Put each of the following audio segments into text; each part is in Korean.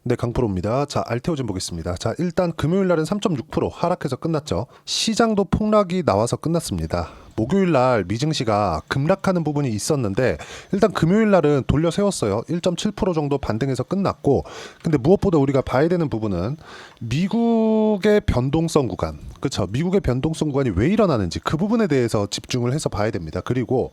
네, 강프로입니다. 자, 알테오 좀 보겠습니다. 자, 일단 금요일 날은 3.6% 하락해서 끝났죠. 시장도 폭락이 나와서 끝났습니다. 목요일 날 미증시가 급락하는 부분이 있었는데 일단 금요일 날은 돌려 세웠어요. 1.7% 정도 반등해서 끝났고, 근데 무엇보다 우리가 봐야 되는 부분은 미국의 변동성 구간, 그렇죠? 미국의 변동성 구간이 왜 일어나는지 그 부분에 대해서 집중을 해서 봐야 됩니다. 그리고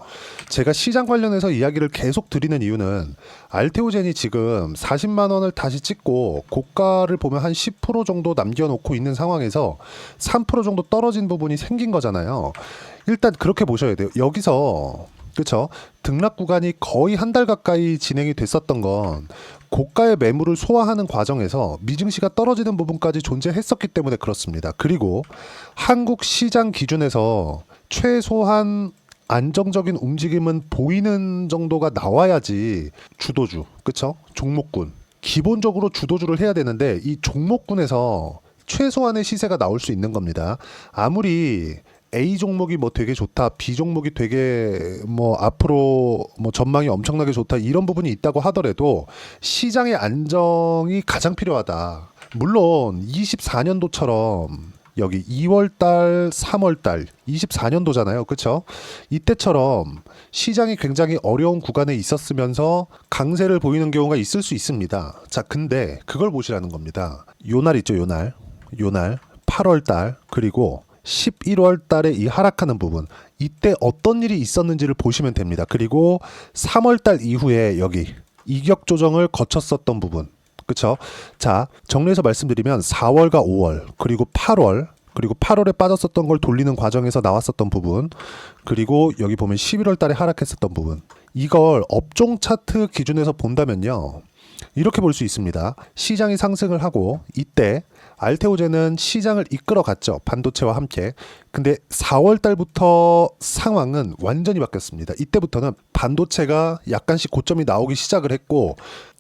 제가 시장 관련해서 이야기를 계속 드리는 이유는 알테오젠이 지금 40만 원을 다시 찍고 고가를 보면 한 10% 정도 남겨놓고 있는 상황에서 3% 정도 떨어진 부분이 생긴 거잖아요. 일단 그렇게 보셔야 돼요. 여기서 그렇죠? 등락 구간이 거의 한 달 가까이 진행이 됐었던 건 고가의 매물을 소화하는 과정에서 미증시가 떨어지는 부분까지 존재했었기 때문에 그렇습니다. 그리고 한국 시장 기준에서 최소한 안정적인 움직임은 보이는 정도가 나와야지 주도주, 그쵸? 종목군. 기본적으로 주도주를 해야 되는데 이 종목군에서 최소한의 시세가 나올 수 있는 겁니다. 아무리 A 종목이 뭐 되게 좋다, B 종목이 되게 뭐 앞으로 뭐 전망이 엄청나게 좋다 이런 부분이 있다고 하더라도 시장의 안정이 가장 필요하다. 물론 24년도처럼 여기 2월달, 3월달 24년도잖아요. 그렇죠? 이때처럼 시장이 굉장히 어려운 구간에 있었으면서 강세를 보이는 경우가 있을 수 있습니다. 자, 근데 그걸 보시라는 겁니다. 요 날 있죠, 요 날. 요 날 8월달 그리고 11월 달에 이 하락하는 부분, 이때 어떤 일이 있었는지를 보시면 됩니다. 그리고 3월 달 이후에 여기 이격 조정을 거쳤었던 부분, 그쵸? 자, 정리해서 말씀드리면 4월과 5월 그리고 8월 그리고 8월에 빠졌었던 걸 돌리는 과정에서 나왔었던 부분, 그리고 여기 보면 11월 달에 하락했었던 부분, 이걸 업종 차트 기준에서 본다면요 이렇게 볼 수 있습니다. 시장이 상승을 하고 이때 알테오젠은 시장을 이끌어갔죠. 반도체와 함께. 근데 4월 달부터 상황은 완전히 바뀌었습니다. 이때부터는 반도체가 약간씩 고점이 나오기 시작을 했고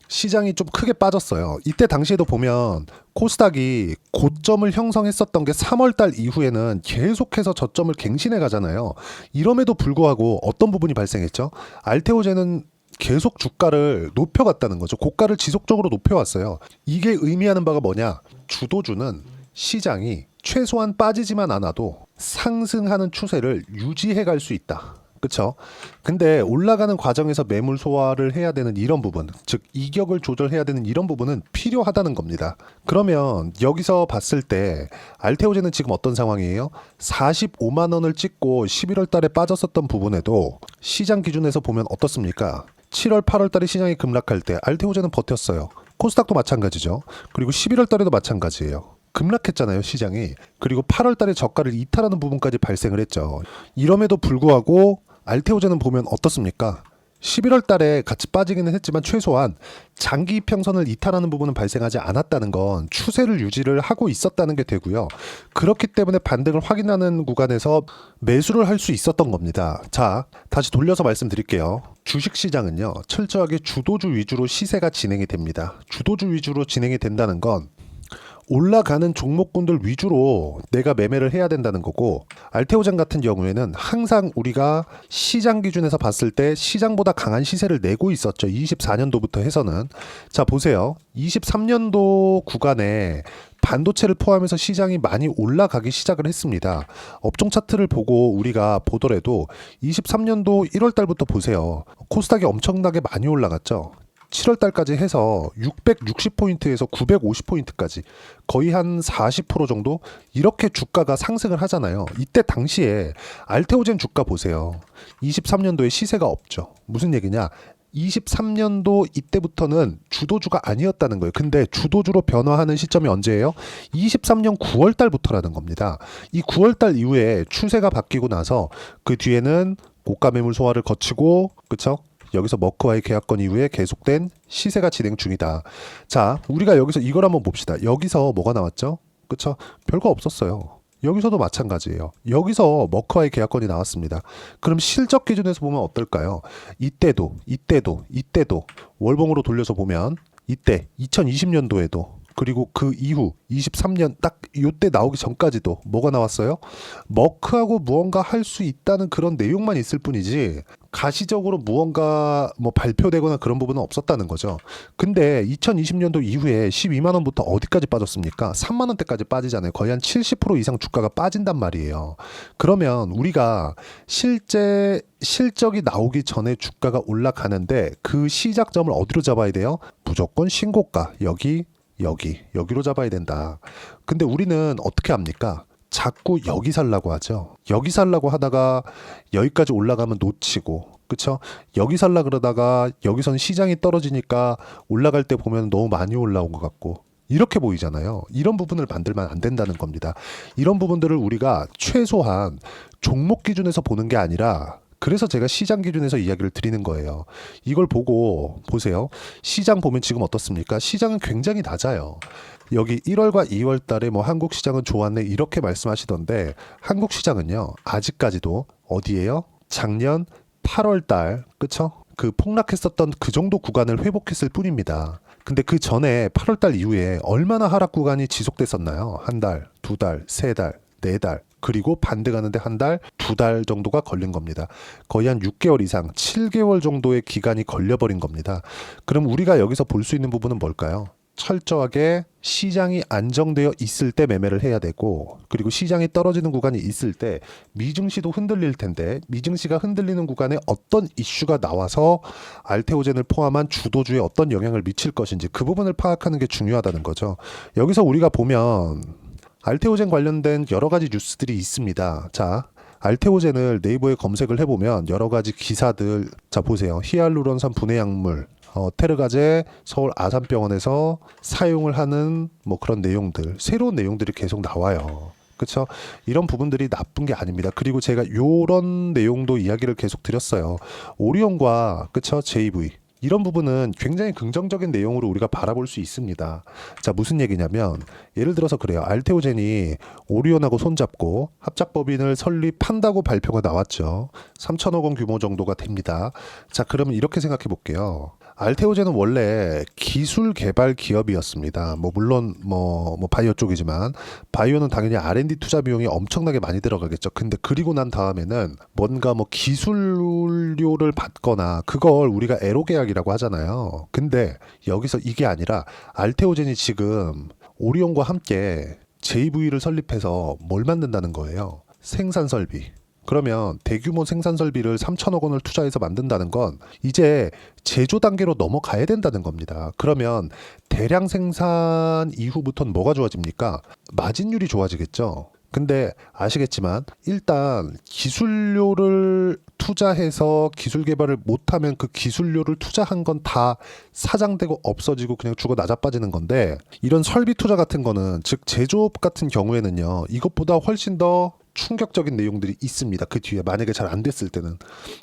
시장이 좀 크게 빠졌어요. 이때 당시에도 보면 코스닥이 고점을 형성했었던 게 3월 달 이후에는 계속해서 저점을 갱신해 가잖아요. 이럼에도 불구하고 어떤 부분이 발생했죠? 알테오젠은 계속 주가를 높여갔다는 거죠. 고가를 지속적으로 높여왔어요. 이게 의미하는 바가 뭐냐? 주도주는 시장이 최소한 빠지지만 않아도 상승하는 추세를 유지해 갈 수 있다. 그렇죠? 근데 올라가는 과정에서 매물 소화를 해야 되는 이런 부분, 즉 이격을 조절해야 되는 이런 부분은 필요하다는 겁니다. 그러면 여기서 봤을 때 알테오젠은 지금 어떤 상황이에요? 45만 원을 찍고 11월 달에 빠졌었던 부분에도 시장 기준에서 보면 어떻습니까? 7월, 8월 달에 시장이 급락할 때 알테오젠은 버텼어요. 코스닥도 마찬가지죠. 그리고 11월 달에도 마찬가지예요. 급락했잖아요, 시장이. 그리고 8월 달에 저가를 이탈하는 부분까지 발생을 했죠. 이럼에도 불구하고 알테오젠은 보면 어떻습니까? 11월 달에 같이 빠지기는 했지만 최소한 장기 이평선을 이탈하는 부분은 발생하지 않았다는 건 추세를 유지를 하고 있었다는 게 되고요. 그렇기 때문에 반등을 확인하는 구간에서 매수를 할 수 있었던 겁니다. 자, 다시 돌려서 말씀드릴게요. 주식시장은요, 철저하게 주도주 위주로 시세가 진행이 됩니다. 주도주 위주로 진행이 된다는 건 올라가는 종목군들 위주로 내가 매매를 해야 된다는 거고, 알테오젠 같은 경우에는 항상 우리가 시장 기준에서 봤을 때 시장보다 강한 시세를 내고 있었죠. 24년도부터 해서는. 자, 보세요. 23년도 구간에 반도체를 포함해서 시장이 많이 올라가기 시작을 했습니다. 업종 차트를 보고 우리가 보더라도 23년도 1월 달부터 보세요. 코스닥이 엄청나게 많이 올라갔죠. 7월 달까지 해서 660포인트에서 950포인트까지 거의 한 40% 정도 이렇게 주가가 상승을 하잖아요. 이때 당시에 알테오젠 주가 보세요. 23년도에 시세가 없죠. 무슨 얘기냐? 23년도 이때부터는 주도주가 아니었다는 거예요. 근데 주도주로 변화하는 시점이 언제예요? 23년 9월 달부터라는 겁니다. 이 9월 달 이후에 추세가 바뀌고 나서 그 뒤에는 고가 매물 소화를 거치고, 그쵸? 여기서 머크와의 계약권 이후에 계속된 시세가 진행 중이다. 자, 우리가 여기서 이걸 한번 봅시다. 여기서 뭐가 나왔죠? 그쵸? 별거 없었어요. 여기서도 마찬가지예요. 여기서 머크와의 계약권이 나왔습니다. 그럼 실적 기준에서 보면 어떨까요? 이때도 월봉으로 돌려서 보면 이때 2020년도에도 그리고 그 이후 23년 딱 요때 나오기 전까지도 뭐가 나왔어요? 머크하고 무언가 할 수 있다는 그런 내용만 있을 뿐이지 가시적으로 무언가 뭐 발표되거나 그런 부분은 없었다는 거죠. 근데 2020년도 이후에 12만 원부터 어디까지 빠졌습니까? 3만 원대까지 빠지잖아요. 거의 한 70% 이상 주가가 빠진단 말이에요. 그러면 우리가 실제 실적이 나오기 전에 주가가 올라가는데 그 시작점을 어디로 잡아야 돼요? 무조건 신고가 여기로 잡아야 된다. 근데 우리는 어떻게 합니까? 자꾸 여기 살라고 하죠. 여기 살라고 하다가 여기까지 올라가면 놓치고, 그쵸? 여기 살라 그러다가 여기선 시장이 떨어지니까 올라갈 때 보면 너무 많이 올라온 것 같고, 이렇게 보이잖아요. 이런 부분을 만들면 안 된다는 겁니다. 이런 부분들을 우리가 최소한 종목 기준에서 보는 게 아니라, 그래서 제가 시장 기준에서 이야기를 드리는 거예요. 이걸 보고 보세요. 시장 보면 지금 어떻습니까? 시장은 굉장히 낮아요. 여기 1월과 2월 달에 뭐 한국 시장은 좋았네 이렇게 말씀하시던데, 한국 시장은요 아직까지도 어디예요? 작년 8월 달, 그쵸? 그 폭락했었던 그 정도 구간을 회복했을 뿐입니다. 근데 그 전에 8월 달 이후에 얼마나 하락 구간이 지속됐었나요? 한 달, 두 달, 세 달, 네 달, 그리고 반대 가는데 한 달, 두 달 정도가 걸린 겁니다. 거의 한 6개월 이상, 7개월 정도의 기간이 걸려버린 겁니다. 그럼 우리가 여기서 볼 수 있는 부분은 뭘까요? 철저하게 시장이 안정되어 있을 때 매매를 해야 되고, 그리고 시장이 떨어지는 구간이 있을 때 미증시도 흔들릴 텐데, 미증시가 흔들리는 구간에 어떤 이슈가 나와서 알테오젠을 포함한 주도주에 어떤 영향을 미칠 것인지 그 부분을 파악하는 게 중요하다는 거죠. 여기서 우리가 보면 알테오젠 관련된 여러 가지 뉴스들이 있습니다. 자, 알테오젠을 네이버에 검색을 해보면 여러 가지 기사들, 자 보세요. 히알루론산 분해 약물, 테르가제 서울 아산병원에서 사용을 하는 뭐 그런 내용들, 새로운 내용들이 계속 나와요. 그렇죠? 이런 부분들이 나쁜 게 아닙니다. 그리고 제가 요런 내용도 이야기를 계속 드렸어요. 오리온과 그렇죠? JV 이런 부분은 굉장히 긍정적인 내용으로 우리가 바라볼 수 있습니다. 자, 무슨 얘기냐면 예를 들어서 그래요. 알테오젠이 오리온하고 손잡고 합작법인을 설립한다고 발표가 나왔죠. 3천억 원 규모 정도가 됩니다. 자, 그러면 이렇게 생각해 볼게요. 알테오젠은 원래 기술 개발 기업이었습니다. 뭐 물론 뭐 바이오 쪽이지만 바이오는 당연히 R&D 투자 비용이 엄청나게 많이 들어가겠죠. 근데 그리고 난 다음에는 뭔가 뭐 기술료를 받거나 그걸 우리가 애로 계약이라고 하잖아요. 근데 여기서 이게 아니라 알테오젠이 지금 오리온과 함께 JV를 설립해서 뭘 만든다는 거예요? 생산 설비. 그러면 대규모 생산 설비를 3천억 원을 투자해서 만든다는 건 이제 제조 단계로 넘어가야 된다는 겁니다. 그러면 대량 생산 이후부터는 뭐가 좋아집니까? 마진율이 좋아지겠죠. 근데 아시겠지만 일단 기술료를 투자해서 기술 개발을 못하면 그 기술료를 투자한 건 다 사장되고 없어지고 그냥 죽어 나자빠지는 건데, 이런 설비 투자 같은 거는 즉 제조업 같은 경우에는요 이것보다 훨씬 더 충격적인 내용들이 있습니다. 그 뒤에 만약에 잘 안 됐을 때는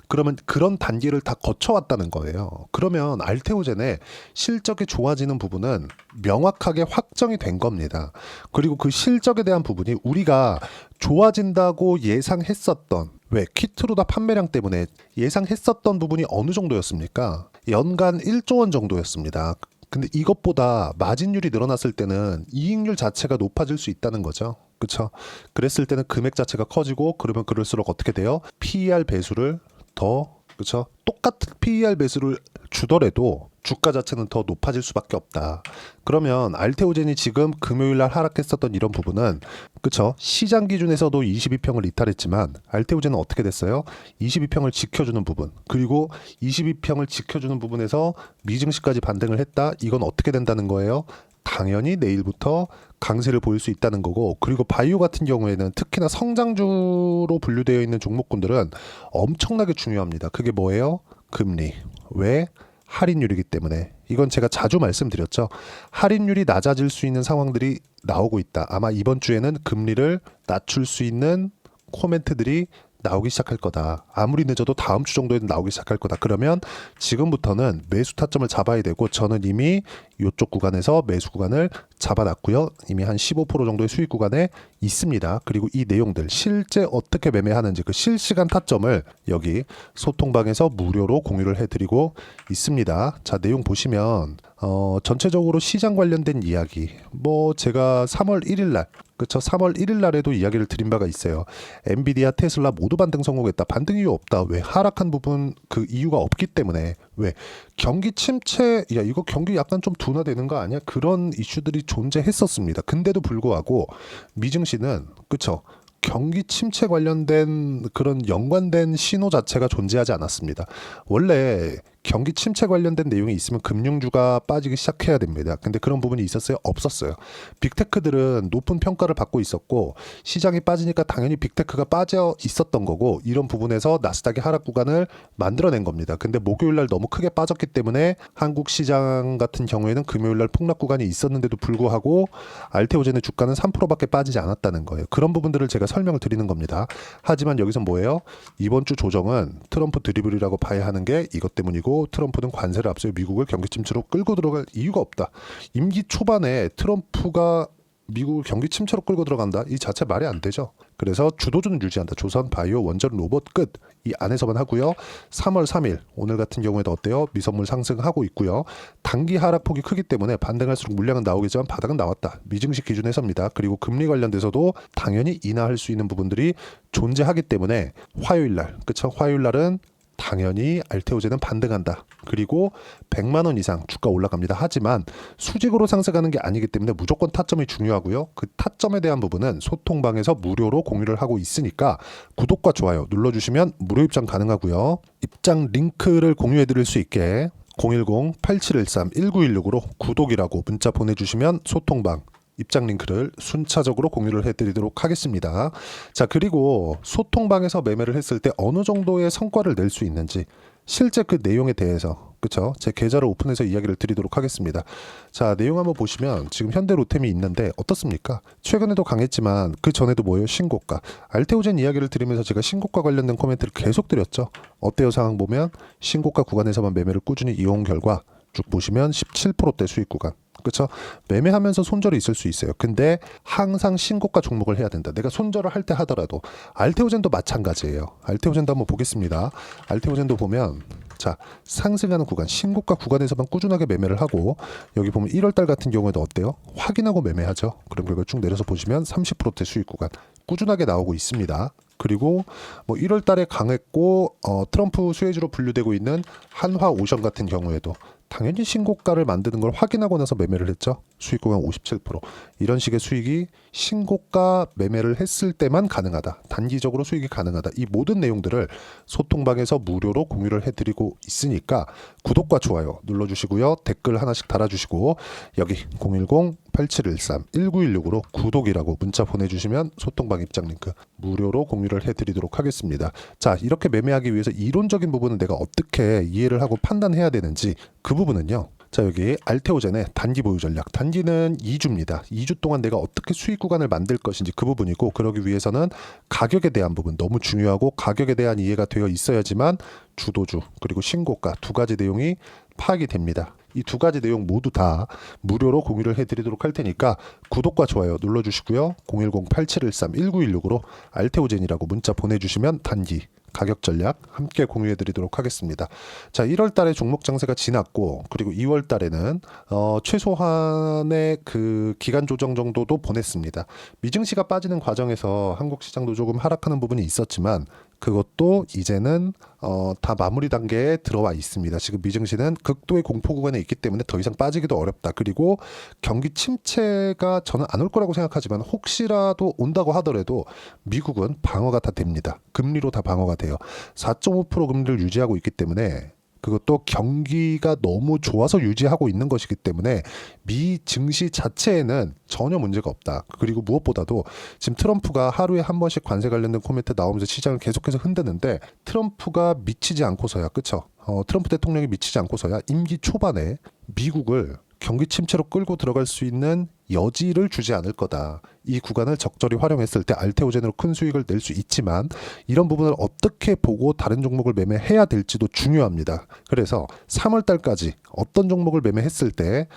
그러면 그런 단계를 다 거쳐왔다는 거예요. 그러면 알테오젠의 실적이 좋아지는 부분은 명확하게 확정이 된 겁니다. 그리고 그 실적에 대한 부분이 우리가 좋아진다고 예상했었던, 왜 키트로다 판매량 때문에 예상했었던 부분이 어느 정도였습니까? 연간 1조 원 정도였습니다. 근데 이것보다 마진율이 늘어났을 때는 이익률 자체가 높아질 수 있다는 거죠. 그렇죠? 그랬을 때는 금액 자체가 커지고, 그러면 그럴수록 어떻게 돼요? PER 배수를 더, 그렇죠? 똑같은 PER 배수를 주더라도 주가 자체는 더 높아질 수밖에 없다. 그러면 알테오젠이 지금 금요일 날 하락했었던 이런 부분은, 그렇죠? 시장 기준에서도 22평을 이탈했지만 알테오젠은 어떻게 됐어요? 22평을 지켜주는 부분, 그리고 22평을 지켜주는 부분에서 미증시까지 반등을 했다. 이건 어떻게 된다는 거예요? 당연히 내일부터 강세를 보일 수 있다는 거고, 그리고 바이오 같은 경우에는 특히나 성장주로 분류되어 있는 종목군들은 엄청나게 중요합니다. 그게 뭐예요? 금리. 왜? 할인율이기 때문에. 이건 제가 자주 말씀드렸죠. 할인율이 낮아질 수 있는 상황들이 나오고 있다. 아마 이번 주에는 금리를 낮출 수 있는 코멘트들이 나오기 시작할 거다. 아무리 늦어도 다음 주 정도에는 나오기 시작할 거다. 그러면 지금부터는 매수 타점을 잡아야 되고, 저는 이미 이쪽 구간에서 매수 구간을 잡아놨고요. 이미 한 15% 정도의 수익 구간에 있습니다. 그리고 이 내용들 실제 어떻게 매매하는지 그 실시간 타점을 여기 소통방에서 무료로 공유를 해드리고 있습니다. 자, 내용 보시면 전체적으로 시장 관련된 이야기 뭐 제가 3월 1일 날 그쵸 3월 1일 날에도 이야기를 드린 바가 있어요. 엔비디아, 테슬라 모두 반등 성공했다. 반등 이유 없다. 왜? 하락한 부분 그 이유가 없기 때문에. 왜? 경기 침체, 야 이거 경기 약간 좀 둔화되는 거 아니야? 그런 이슈들이 존재했었습니다. 근데도 불구하고 미증시는 그쵸 경기 침체 관련된 그런 연관된 신호 자체가 존재하지 않았습니다. 원래 경기 침체 관련된 내용이 있으면 금융주가 빠지기 시작해야 됩니다. 근데 그런 부분이 있었어요? 없었어요. 빅테크들은 높은 평가를 받고 있었고 시장이 빠지니까 당연히 빅테크가 빠져 있었던 거고 이런 부분에서 나스닥이 하락 구간을 만들어낸 겁니다. 근데 목요일날 너무 크게 빠졌기 때문에 한국 시장 같은 경우에는 금요일날 폭락 구간이 있었는데도 불구하고 알테오젠의 주가는 3%밖에 빠지지 않았다는 거예요. 그런 부분들을 제가 설명을 드리는 겁니다. 하지만 여기서 뭐예요? 이번 주 조정은 트럼프 드리블이라고 봐야 하는 게 이것 때문이고 트럼프는 관세를 앞세워 미국을 경기 침체로 끌고 들어갈 이유가 없다. 임기 초반에 트럼프가 미국을 경기 침체로 끌고 들어간다. 이 자체 말이 안 되죠. 그래서 주도주는 유지한다. 조선, 바이오, 원전, 로봇 끝. 이 안에서만 하고요. 3월 3일 오늘 같은 경우에도 어때요? 미선물 상승하고 있고요. 단기 하락폭이 크기 때문에 반등할수록 물량은 나오겠지만 바닥은 나왔다. 미증시 기준에서입니다. 그리고 금리 관련돼서도 당연히 인하할 수 있는 부분들이 존재하기 때문에 화요일 날, 그쵸? 화요일 날은 당연히 알테오젠은 반등한다. 그리고 100만 원 이상 주가 올라갑니다. 하지만 수직으로 상승하는 게 아니기 때문에 무조건 타점이 중요하고요. 그 타점에 대한 부분은 소통방에서 무료로 공유를 하고 있으니까 구독과 좋아요 눌러주시면 무료 입장 가능하고요. 입장 링크를 공유해 드릴 수 있게 010-8713-1916으로 구독이라고 문자 보내주시면 소통방 입장 링크를 순차적으로 공유를 해드리도록 하겠습니다. 자, 그리고 소통방에서 매매를 했을 때 어느 정도의 성과를 낼 수 있는지 실제 그 내용에 대해서 그쵸? 제 계좌를 오픈해서 이야기를 드리도록 하겠습니다. 자, 내용 한번 보시면 지금 현대로템이 있는데 어떻습니까? 최근에도 강했지만 그 전에도 뭐예요? 신고가. 알테오젠 이야기를 드리면서 제가 신고가 관련된 코멘트를 계속 드렸죠. 어때요? 상황 보면 신고가 구간에서만 매매를 꾸준히 이용 결과 쭉 보시면 17%대 수익 구간. 그렇죠? 매매하면서 손절이 있을 수 있어요. 근데 항상 신고가 종목을 해야 된다. 내가 손절을 할 때 하더라도 알테오젠도 마찬가지예요. 알테오젠도 한번 보겠습니다. 알테오젠도 보면 자, 상승하는 구간, 신고가 구간에서만 꾸준하게 매매를 하고 여기 보면 1월 달 같은 경우에도 어때요? 확인하고 매매하죠. 그럼 그걸 쭉 내려서 보시면 30%대 수익 구간 꾸준하게 나오고 있습니다. 그리고 뭐 1월 달에 강했고 트럼프 수혜주로 분류되고 있는 한화오션 같은 경우에도 당연히 신고가를 만드는 걸 확인하고 나서 매매를 했죠. 수익 구간 57%. 이런 식의 수익이 신고가 매매를 했을 때만 가능하다. 단기적으로 수익이 가능하다. 이 모든 내용들을 소통방에서 무료로 공유를 해드리고 있으니까 구독과 좋아요 눌러주시고요. 댓글 하나씩 달아주시고 여기 010-8713-1916으로 구독이라고 문자 보내주시면 소통방 입장 링크 무료로 공유를 해드리도록 하겠습니다. 자, 이렇게 매매하기 위해서 이론적인 부분은 내가 어떻게 이해를 하고 판단해야 되는지 그 부분은요. 자, 여기 알테오젠의 단기 보유 전략. 단기는 2주입니다. 2주 동안 내가 어떻게 수익 구간을 만들 것인지 그 부분이고 그러기 위해서는 가격에 대한 부분 너무 중요하고 가격에 대한 이해가 되어 있어야지만 주도주 그리고 신고가 두 가지 내용이 파악이 됩니다. 이 두 가지 내용 모두 다 무료로 공유를 해드리도록 할 테니까 구독과 좋아요 눌러주시고요. 010-8713-1916으로 알테오젠이라고 문자 보내주시면 단기 가격 전략 함께 공유해 드리도록 하겠습니다. 자, 1월 달에 종목 장세가 지났고 그리고 2월 달에는 최소한의 그 기간 조정 정도도 보냈습니다. 미증시가 빠지는 과정에서 한국 시장도 조금 하락하는 부분이 있었지만 그것도 이제는 다 마무리 단계에 들어와 있습니다. 지금 미증시는 극도의 공포 구간에 있기 때문에 더 이상 빠지기도 어렵다. 그리고 경기 침체가 저는 안 올 거라고 생각하지만 혹시라도 온다고 하더라도 미국은 방어가 다 됩니다. 금리로 다 방어가 돼요. 4.5% 금리를 유지하고 있기 때문에 그것도 경기가 너무 좋아서 유지하고 있는 것이기 때문에 미 증시 자체에는 전혀 문제가 없다. 그리고 무엇보다도 지금 트럼프가 하루에 한 번씩 관세 관련된 코멘트 나오면서 시장을 계속해서 흔드는데 트럼프가 미치지 않고서야 그쵸? 트럼프 대통령이 미치지 않고서야 임기 초반에 미국을 경기 침체로 끌고 들어갈 수 있는 여지를 주지 않을 거다. 이 구간을 적절히 활용했을 때 알테오젠으로 큰 수익을 낼 수 있지만 이런 부분을 어떻게 보고 다른 종목을 매매해야 될지도 중요합니다. 그래서 3월 달까지 어떤 종목을 매매했을 때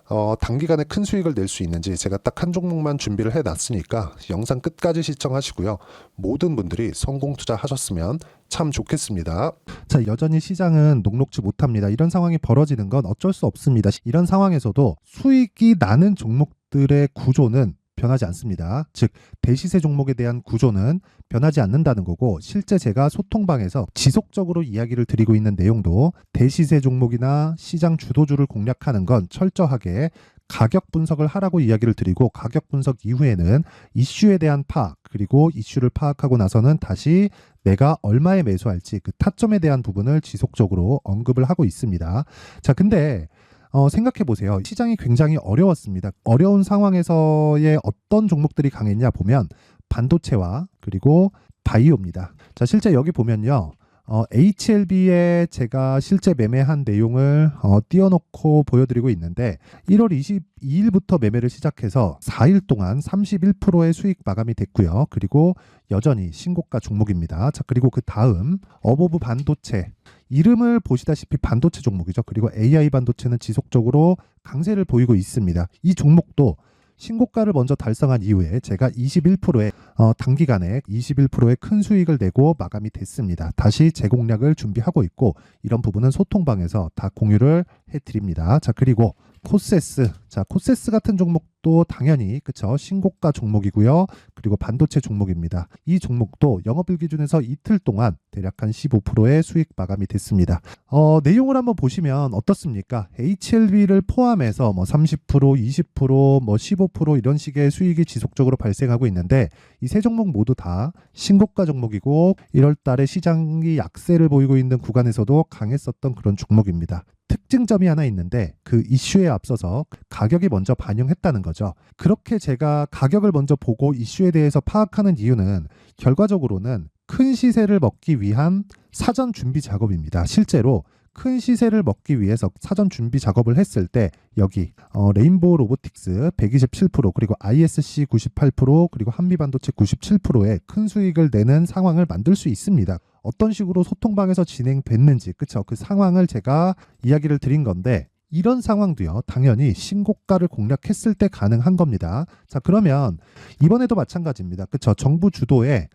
단기간에 큰 수익을 낼 수 있는지 제가 딱 한 종목만 준비를 해놨으니까 영상 끝까지 시청하시고요. 모든 분들이 성공 투자하셨으면 참 좋겠습니다. 자, 여전히 시장은 녹록지 못합니다. 이런 상황이 벌어지는 건 어쩔 수 없습니다. 이런 상황에서도 수익이 나는 종목들의 구조는 변하지 않습니다. 즉 대시세 종목에 대한 구조는 변하지 않는다는 거고, 실제 제가 소통방에서 지속적으로 이야기를 드리고 있는 내용도 대시세 종목이나 시장 주도주를 공략하는 건 철저하게 가격 분석을 하라고 이야기를 드리고, 가격 분석 이후에는 이슈에 대한 파악, 그리고 이슈를 파악하고 나서는 다시 내가 얼마에 매수할지 그 타점에 대한 부분을 지속적으로 언급을 하고 있습니다. 자, 근데 생각해 보세요. 시장이 굉장히 어려웠습니다. 어려운 상황에서의 어떤 종목들이 강했냐 보면 반도체와 그리고 바이오입니다. 자, 실제 여기 보면요. HLB에 제가 실제 매매한 내용을 띄워놓고 보여드리고 있는데 1월 22일부터 매매를 시작해서 4일 동안 31%의 수익 마감이 됐고요. 그리고 여전히 신고가 종목입니다. 자, 그리고 그 다음 어보브 반도체, 이름을 보시다시피 반도체 종목이죠. 그리고 AI 반도체는 지속적으로 강세를 보이고 있습니다. 이 종목도 신고가를 먼저 달성한 이후에 제가 21%의 단기간에 21%의 큰 수익을 내고 마감이 됐습니다. 다시 재공략을 준비하고 있고, 이런 부분은 소통방에서 다 공유를 해드립니다. 자, 그리고 코세스. 자, 코세스 같은 종목도 당연히 그쵸, 신고가 종목이고요. 그리고 반도체 종목입니다. 이 종목도 영업일 기준에서 이틀 동안 대략 한 15%의 수익 마감이 됐습니다. 내용을 한번 보시면 어떻습니까? HLB를 포함해서 뭐 30%, 20%, 뭐 15% 이런 식의 수익이 지속적으로 발생하고 있는데, 이 세 종목 모두 다 신고가 종목이고 1월 달에 시장이 약세를 보이고 있는 구간에서도 강했었던 그런 종목입니다. 특징점이 하나 있는데 그 이슈에 앞서서 가격이 먼저 반영했다는 거죠. 그렇게 제가 가격을 먼저 보고 이슈에 대해서 파악하는 이유는 결과적으로는 큰 시세를 먹기 위한 사전 준비 작업입니다. 실제로 큰 시세를 먹기 위해서 사전 준비 작업을 했을 때 여기 레인보우 로보틱스 127%, 그리고 ISC 98%, 그리고 한미반도체 97%의 큰 수익을 내는 상황을 만들 수 있습니다. 어떤 식으로 소통방에서 진행됐는지, 그쵸? 그 상황을 제가 이야기를 드린 건데, 이런 상황도요, 당연히 신고가를 공략했을 때 가능한 겁니다. 자, 그러면 이번에도 마찬가지입니다. 그쵸? 정부 주도의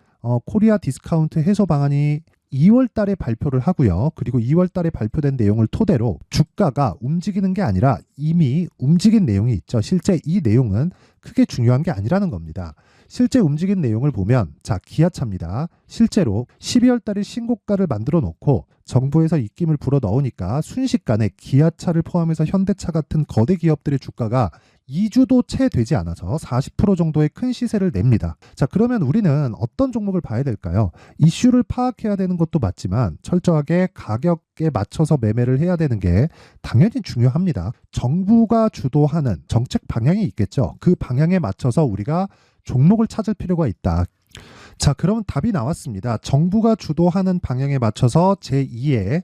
코리아 디스카운트 해소 방안이 2월 달에 발표를 하고요. 그리고 2월 달에 발표된 내용을 토대로 주가가 움직이는 게 아니라 이미 움직인 내용이 있죠. 실제 이 내용은 크게 중요한 게 아니라는 겁니다. 실제 움직인 내용을 보면, 자, 기아차입니다. 실제로 12월 달에 신고가를 만들어 놓고 정부에서 입김을 불어 넣으니까 순식간에 기아차를 포함해서 현대차 같은 거대 기업들의 주가가 2주도 채 되지 않아서 40% 정도의 큰 시세를 냅니다. 자, 그러면 우리는 어떤 종목을 봐야 될까요? 이슈를 파악해야 되는 것도 맞지만 철저하게 가격에 맞춰서 매매를 해야 되는 게 당연히 중요합니다. 정부가 주도하는 정책 방향이 있겠죠. 그 방향에 맞춰서 우리가 종목을 찾을 필요가 있다. 자, 그럼 답이 나왔습니다. 정부가 주도하는 방향에 맞춰서 제2의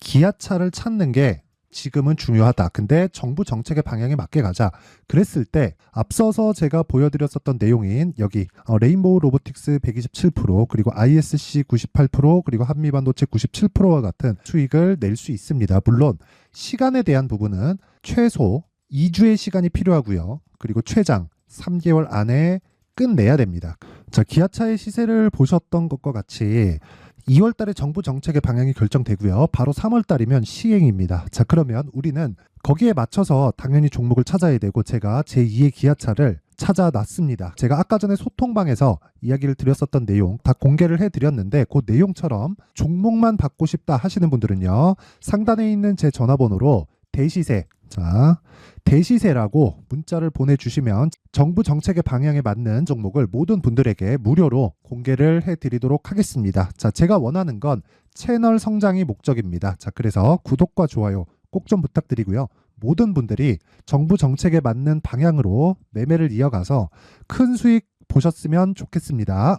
기아차를 찾는 게 지금은 중요하다. 근데 정부 정책의 방향에 맞게 가자. 그랬을 때 앞서서 제가 보여드렸었던 내용인 여기 레인보우 로보틱스 127%, 그리고 ISC 98%, 그리고 한미반도체 97%와 같은 수익을 낼 수 있습니다. 물론 시간에 대한 부분은 최소 2주의 시간이 필요하고요. 그리고 최장 3개월 안에 끝내야 됩니다. 자, 기아차의 시세를 보셨던 것과 같이 2월 달에 정부 정책의 방향이 결정되고요. 바로 3월 달이면 시행입니다. 자, 그러면 우리는 거기에 맞춰서 당연히 종목을 찾아야 되고, 제가 제2의 기아차를 찾아놨습니다. 제가 아까 전에 소통방에서 이야기를 드렸었던 내용 다 공개를 해드렸는데, 그 내용처럼 종목만 받고 싶다 하시는 분들은요, 상단에 있는 제 전화번호로 대시세, 자, 대시세라고 문자를 보내주시면 정부 정책의 방향에 맞는 종목을 모든 분들에게 무료로 공개를 해드리도록 하겠습니다. 자, 제가 원하는 건 채널 성장이 목적입니다. 자, 그래서 구독과 좋아요 꼭 좀 부탁드리고요. 모든 분들이 정부 정책에 맞는 방향으로 매매를 이어가서 큰 수익 보셨으면 좋겠습니다.